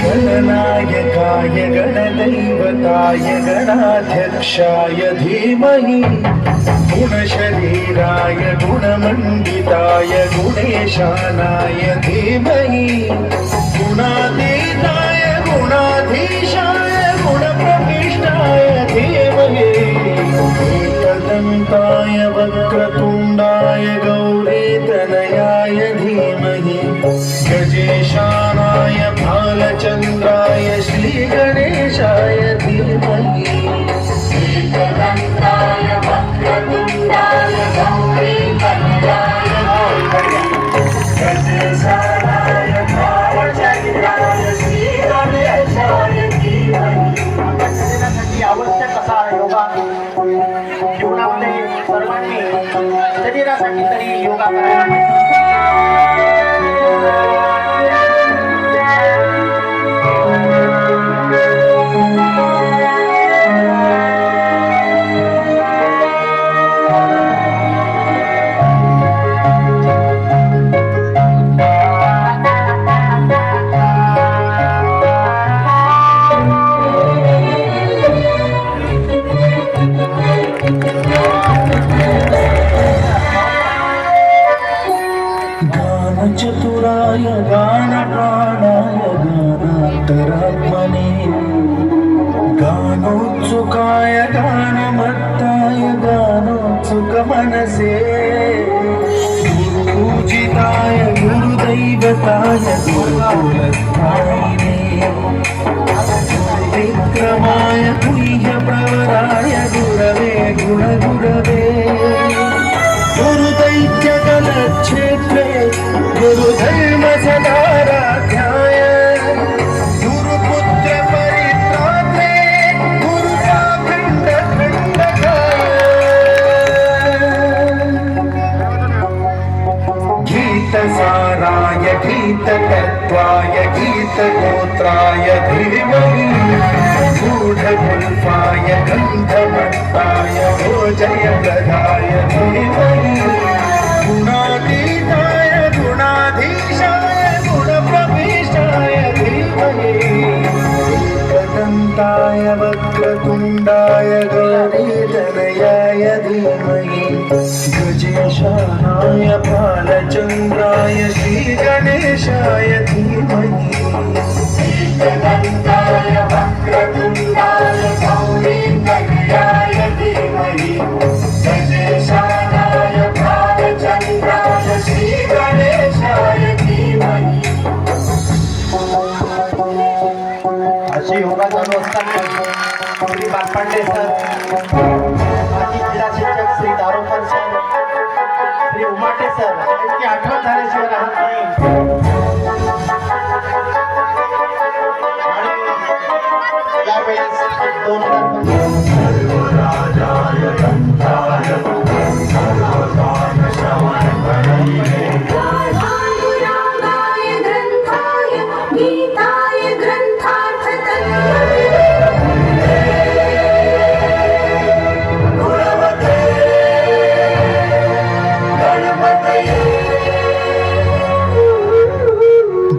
गणनायकाय गणदैवताय गणाध्यक्षाय धीमहि गुणशरीराय गुणमण्डिताय गुणेशानाय धीमहि गुणातीताय गुणाधीशाय गुणप्रविष्टाय धीमहि एकदन्ताय वक्रतुण्डाय गौरीतनयाय धीमहि गजेशानाय भालचन्द्राय श्रीगणेशाय धीमहि एकदन्ताय वक्रतुण्डाय गौरीतनयाय गजेशानाय भालचन्द्राय श्रीगणेशाय धीमहि. शरीरासाठी आवश्यक असा योगा जीवनामध्ये सर्वांनी शरीरासाठी तरी योगा करायला चतुराय गानप्राणाय गानान्तरात्मने गानोत्सुकाय गानमत्ताय गानोत्सुकमनसे गुरुपूजिताय गुरुदैवताय गुरुकुलस्थायिने विक्रमाय गुह्यप्रवराय गुरवे गुणगुरवे गुरुदैत्यकलक्षेत्रे गुरुधर्म सदाराध्याय गुरुपुत्र परित्रात्रे गुरुपाखण्ड गीतसाराय गीततत्त्वाय गीतगोत्राय धीमहि गूढगुल्फाय गन्धमत्ताय भोजयप्रदाय धीमहि गुणातीताय गुणाधीशाय गुणप्रविष्टाय धीमहि एकदन्ताय वक्रतुण्डाय गौरीतनयाय धीमहि गजेशानाय भालचन्द्राय श्रीगणेशाय धीमहि एकदन्ताय वक्रतुण्डाय गौरीतनयाय धीमहि गजेशानाय भालचन्द्राय श्रीगणेशाय धीमहि. अशी योगा चालू असताना श्री बालपांडे सर, माजी क्रीडा शिक्षक श्री दारोकर सर, श्री उमाटे सर यांची आठवण झाल्याशिवाय राहत नाही. आणि यावेळेस 2012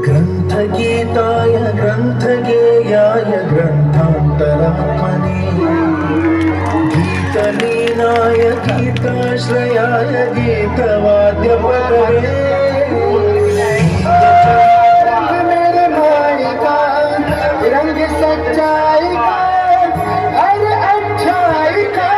ग्रंथगीताय ग्रंथगेयाय ग्रंथान्तरात्मने गीतलीनाय गीताश्रयाय गीतवाद्यपदवे मेरे भाई का रंग सच्चाई का हर अच्छाई का